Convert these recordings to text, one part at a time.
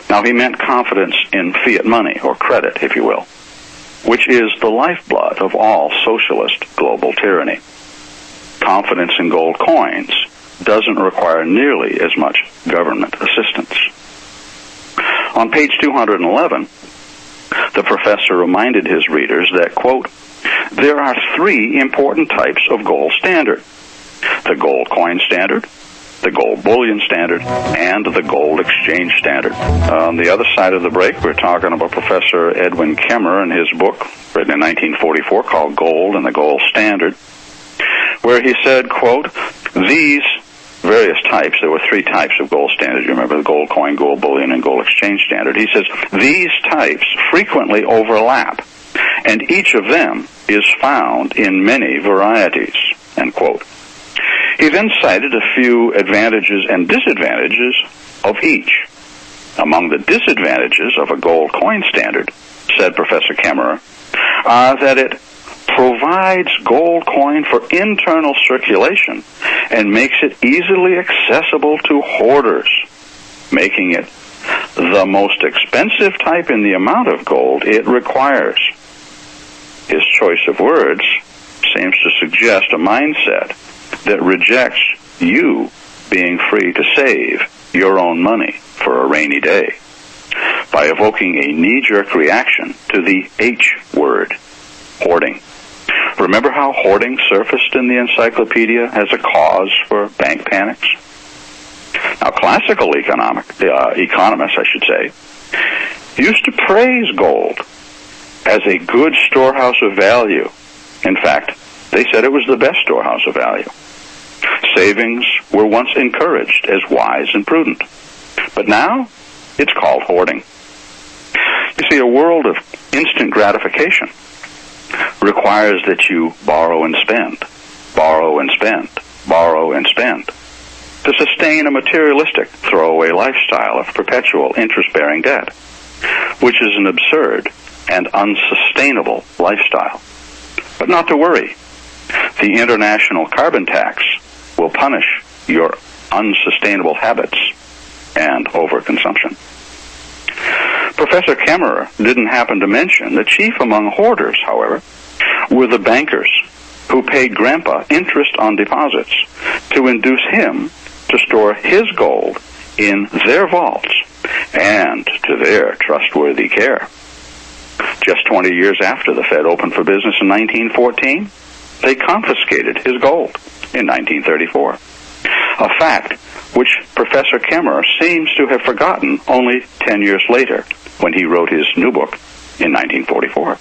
Now, he meant confidence in fiat money, or credit, if you will, which is the lifeblood of all socialist global tyranny. Confidence in gold coins doesn't require nearly as much government assistance. On page 211, the professor reminded his readers that, quote, there are three important types of gold standard: the gold coin standard, the gold bullion standard, and the gold exchange standard. On the other side of the break, we're talking about Professor Edwin Kemmerer and his book, written in 1944, called Gold and the Gold Standard, where he said, quote, these various types, there were three types of gold standard, you remember, the gold coin, gold bullion, and gold exchange standard. He says, these types frequently overlap, and each of them is found in many varieties, end quote. He then cited a few advantages and disadvantages of each. Among the disadvantages of a gold coin standard, said Professor Kemmerer, are that it provides gold coin for internal circulation and makes it easily accessible to hoarders, making it the most expensive type in the amount of gold it requires. His choice of words seems to suggest a mindset that rejects you being free to save your own money for a rainy day by evoking a knee-jerk reaction to the H word, hoarding. Remember how hoarding surfaced in the encyclopedia as a cause for bank panics? Now, classical economists, I should say, used to praise gold as a good storehouse of value. In fact, they said it was the best storehouse of value. Savings were once encouraged as wise and prudent, but now it's called hoarding. You see, a world of instant gratification requires that you borrow and spend, borrow and spend, borrow and spend to sustain a materialistic throwaway lifestyle of perpetual interest-bearing debt, which is an absurd and unsustainable lifestyle. But not to worry. The international carbon tax will punish your unsustainable habits and overconsumption. Professor Kemmerer didn't happen to mention that chief among hoarders, however, were the bankers who paid Grandpa interest on deposits to induce him to store his gold in their vaults and to their trustworthy care. Just 20 years after the Fed opened for business in 1914, they confiscated his gold in 1934, a fact which Professor Kemmerer seems to have forgotten only 10 years later when he wrote his new book in 1944.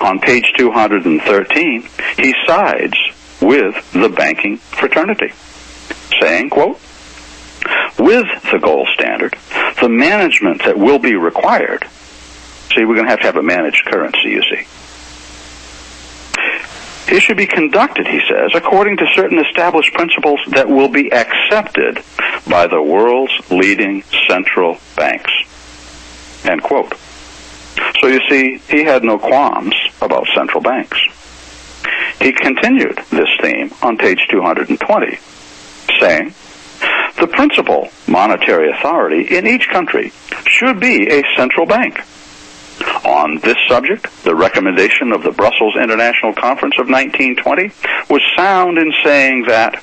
On page 213, he sides with the banking fraternity, saying, quote, with the gold standard, the management that will be required, see, we're going to have a managed currency, you see. It should be conducted, he says, according to certain established principles that will be accepted by the world's leading central banks. End quote. So you see, he had no qualms about central banks. He continued this theme on page 220, saying, the principal monetary authority in each country should be a central bank. On this subject, the recommendation of the Brussels International Conference of 1920 was sound in saying that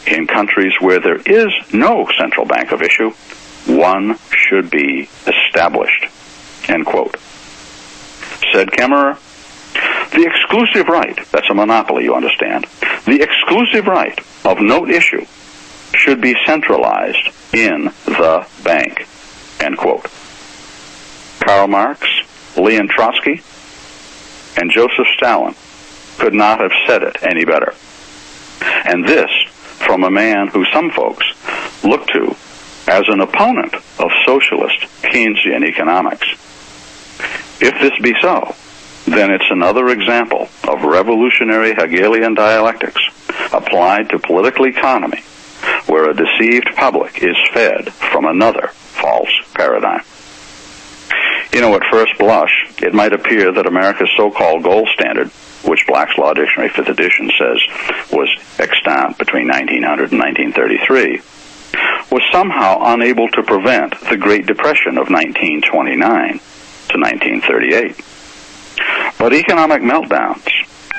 in countries where there is no central bank of issue, one should be established. End quote. Said Kemmerer, the exclusive right, that's a monopoly, you understand, the exclusive right of note issue should be centralized in the bank. End quote. Karl Marx, Leon Trotsky, and Joseph Stalin could not have said it any better. And this from a man who some folks look to as an opponent of socialist Keynesian economics. If this be so, then it's another example of revolutionary Hegelian dialectics applied to political economy, where a deceived public is fed from another false paradigm. You know, at first blush, it might appear that America's so-called gold standard, which Black's Law Dictionary 5th edition says was extant between 1900 and 1933, was somehow unable to prevent the Great Depression of 1929 to 1938. But economic meltdowns,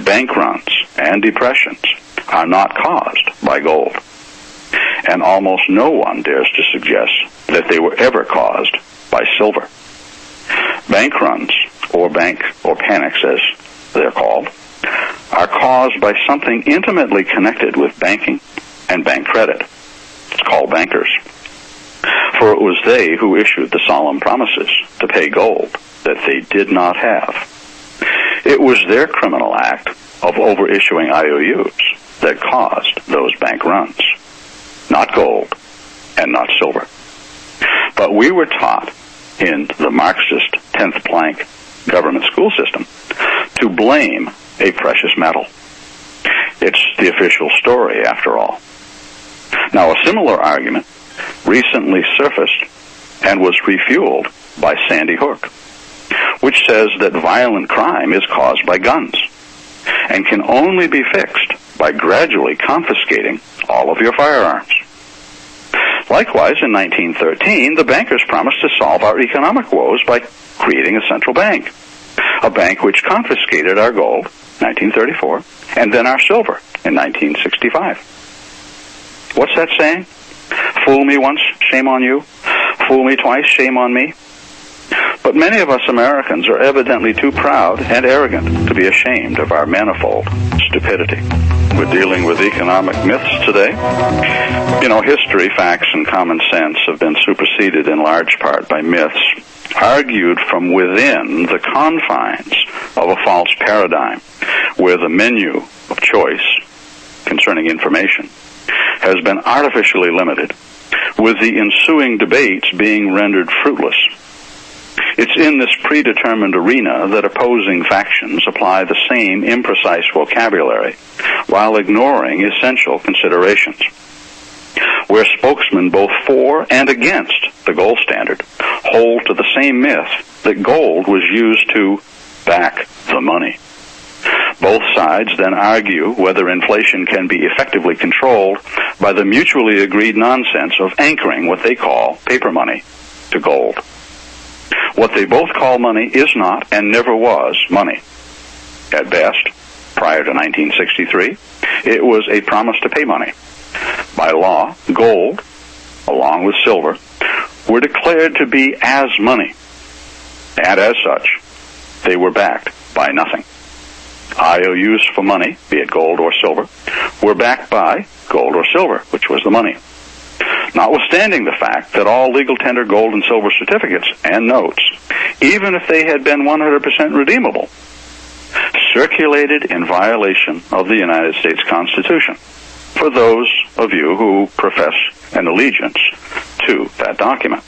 bank runs, and depressions are not caused by gold. And almost no one dares to suggest that they were ever caused by silver. Bank runs, or panics as they're called, are caused by something intimately connected with banking and bank credit. It's called bankers. For it was they who issued the solemn promises to pay gold that they did not have. It was their criminal act of overissuing IOUs that caused those bank runs. Not gold and not silver. But we were taught in the Marxist 10th plank government school system to blame a precious metal. It's the official story, after all. Now, a similar argument recently surfaced and was refueled by Sandy Hook, which says that violent crime is caused by guns and can only be fixed by gradually confiscating all of your firearms. Likewise, in 1913, the bankers promised to solve our economic woes by creating a central bank, a bank which confiscated our gold, 1934, and then our silver in 1965. What's that saying? Fool me once, shame on you. Fool me twice, shame on me. But many of us Americans are evidently too proud and arrogant to be ashamed of our manifold stupidity. We're dealing with economic myths today. You know, history, facts, and common sense have been superseded in large part by myths argued from within the confines of a false paradigm where the menu of choice concerning information has been artificially limited, with the ensuing debates being rendered fruitless. It's in this predetermined arena that opposing factions apply the same imprecise vocabulary while ignoring essential considerations. Where spokesmen both for and against the gold standard hold to the same myth that gold was used to back the money. Both sides then argue whether inflation can be effectively controlled by the mutually agreed nonsense of anchoring what they call paper money to gold. What they both call money is not and never was money. At best, prior to 1963, it was a promise to pay money. By law, gold, along with silver, were declared to be as money, and as such, they were backed by nothing. IOUs for money, be it gold or silver, were backed by gold or silver, which was the money. Notwithstanding the fact that all legal tender gold and silver certificates and notes, even if they had been 100% redeemable, circulated in violation of the United States Constitution, for those of you who profess an allegiance to that document.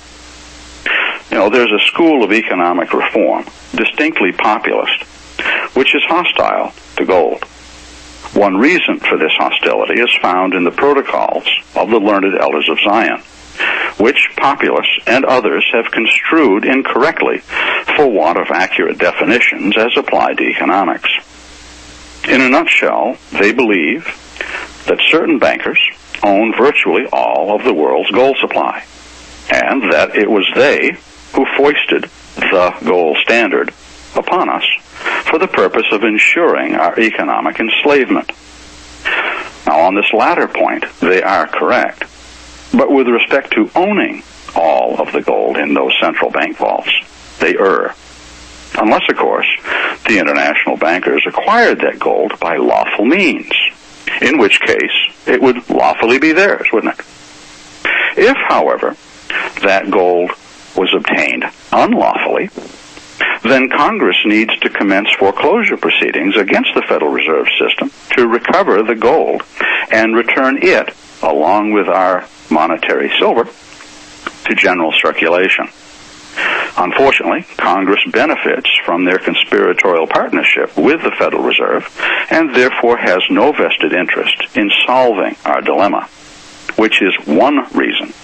You know, there's a school of economic reform, distinctly populist, which is hostile to gold. One reason for this hostility is found in the protocols of the learned elders of Zion, which populists and others have construed incorrectly for want of accurate definitions as applied to economics. In a nutshell, they believe that certain bankers own virtually all of the world's gold supply, and that it was they who foisted the gold standard upon us for the purpose of ensuring our economic enslavement. Now, on this latter point, they are correct. But with respect to owning all of the gold in those central bank vaults, they err. Unless, of course, the international bankers acquired that gold by lawful means, in which case it would lawfully be theirs, wouldn't it? If, however, that gold was obtained unlawfully, then Congress needs to commence foreclosure proceedings against the Federal Reserve System to recover the gold and return it, along with our monetary silver, to general circulation. Unfortunately, Congress benefits from their conspiratorial partnership with the Federal Reserve and therefore has no vested interest in solving our dilemma, which is one reason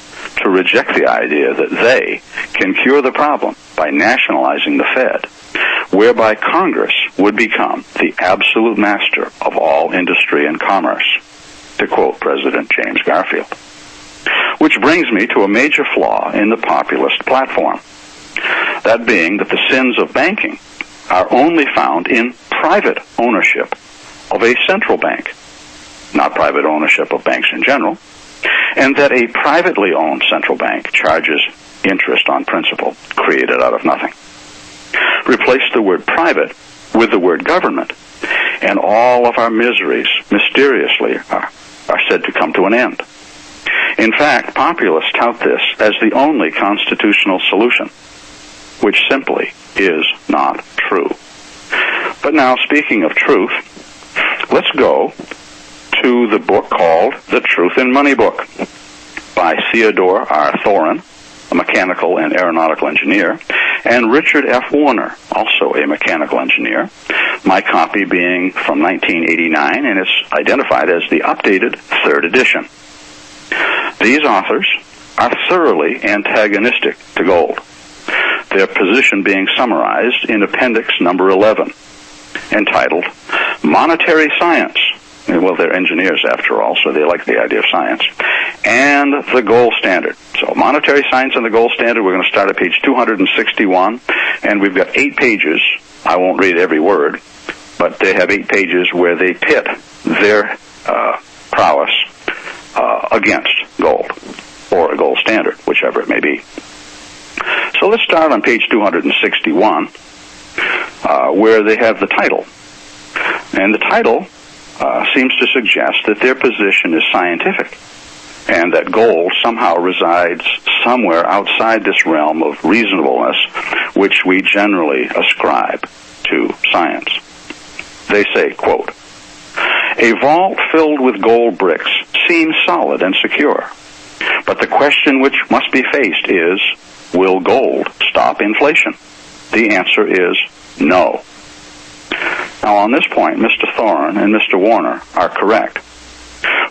to reject the idea that they can cure the problem by nationalizing the Fed, whereby Congress would become the absolute master of all industry and commerce, to quote President James Garfield. Which brings me to a major flaw in the populist platform. That being that the sins of banking are only found in private ownership of a central bank, not private ownership of banks in general, and that a privately owned central bank charges interest on principal created out of nothing. Replace the word private with the word government, and all of our miseries mysteriously are said to come to an end. In fact, populists tout this as the only constitutional solution, which simply is not true. But now, speaking of truth, let's go to the book called The Truth in Money Book by Theodore R. Thorin, a mechanical and aeronautical engineer, and Richard F. Warner, also a mechanical engineer, my copy being from 1989, and it's identified as the updated 3rd edition. These authors are thoroughly antagonistic to gold, their position being summarized in Appendix number 11, entitled Monetary Science. Well, they're engineers after all, so they like the idea of science. And the gold standard. So monetary science and the gold standard, we're going to start at page 261, and we've got 8 pages. I won't read every word, but they have 8 pages where they pit their prowess against gold, or a gold standard, whichever it may be. So let's start on page 261, where they have the title. And the title seems to suggest that their position is scientific, and that gold somehow resides somewhere outside this realm of reasonableness, which we generally ascribe to science. They say, quote, "A vault filled with gold bricks seems solid and secure, but the question which must be faced is, will gold stop inflation? The answer is no." Now, on this point, Mr. Thorin and Mr. Warner are correct.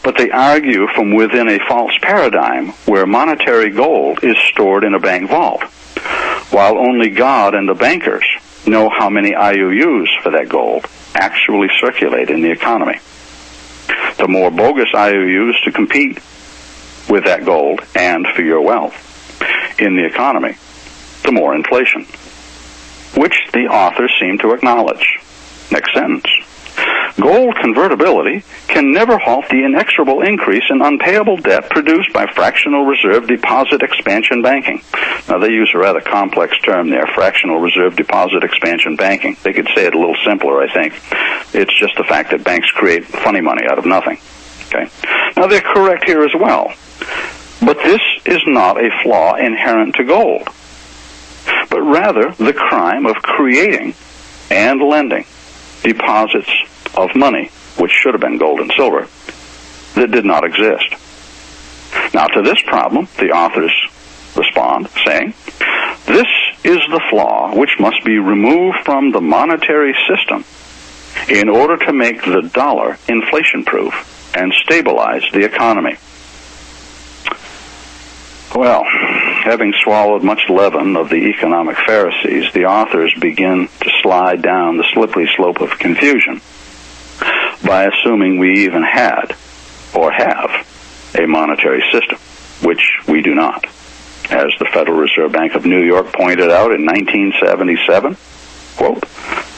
But they argue from within a false paradigm where monetary gold is stored in a bank vault, while only God and the bankers know how many IOUs for that gold actually circulate in the economy. The more bogus IOUs to compete with that gold and for your wealth in the economy, the more inflation, which the authors seem to acknowledge. Next sentence. Gold convertibility can never halt the inexorable increase in unpayable debt produced by fractional reserve deposit expansion banking. Now, they use a rather complex term there, fractional reserve deposit expansion banking. They could say it a little simpler, I think. It's just the fact that banks create funny money out of nothing. Okay. Now, they're correct here as well. But this is not a flaw inherent to gold, but rather the crime of creating and lending deposits of money, which should have been gold and silver, that did not exist. Now, to this problem, the authors respond, saying, "This is the flaw which must be removed from the monetary system in order to make the dollar inflation-proof and stabilize the economy." Well, having swallowed much leaven of the economic Pharisees, the authors begin to slide down the slippery slope of confusion by assuming we even had or have a monetary system, which we do not. As the Federal Reserve Bank of New York pointed out in 1977, quote,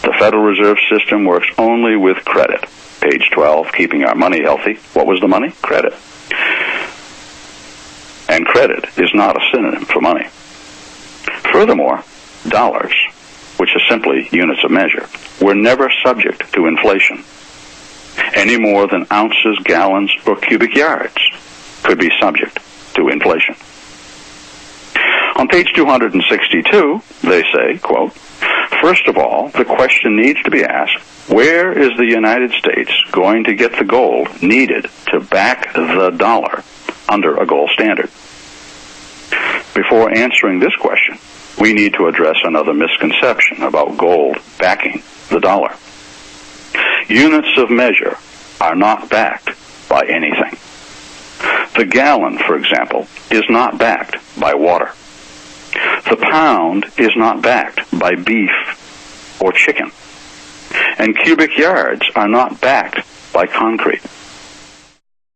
"The Federal Reserve System works only with credit." Page 12, keeping our money healthy. What was the money? Credit. And credit is not a synonym for money. Furthermore, dollars, which are simply units of measure, were never subject to inflation, any more than ounces, gallons, or cubic yards could be subject to inflation. On page 262, they say, quote, "First of all, the question needs to be asked, where is the United States going to get the gold needed to back the dollar under a gold standard?" Before answering this question, we need to address another misconception about gold backing the dollar. Units of measure are not backed by anything. The gallon, for example, is not backed by water. The pound is not backed by beef or chicken. And cubic yards are not backed by concrete.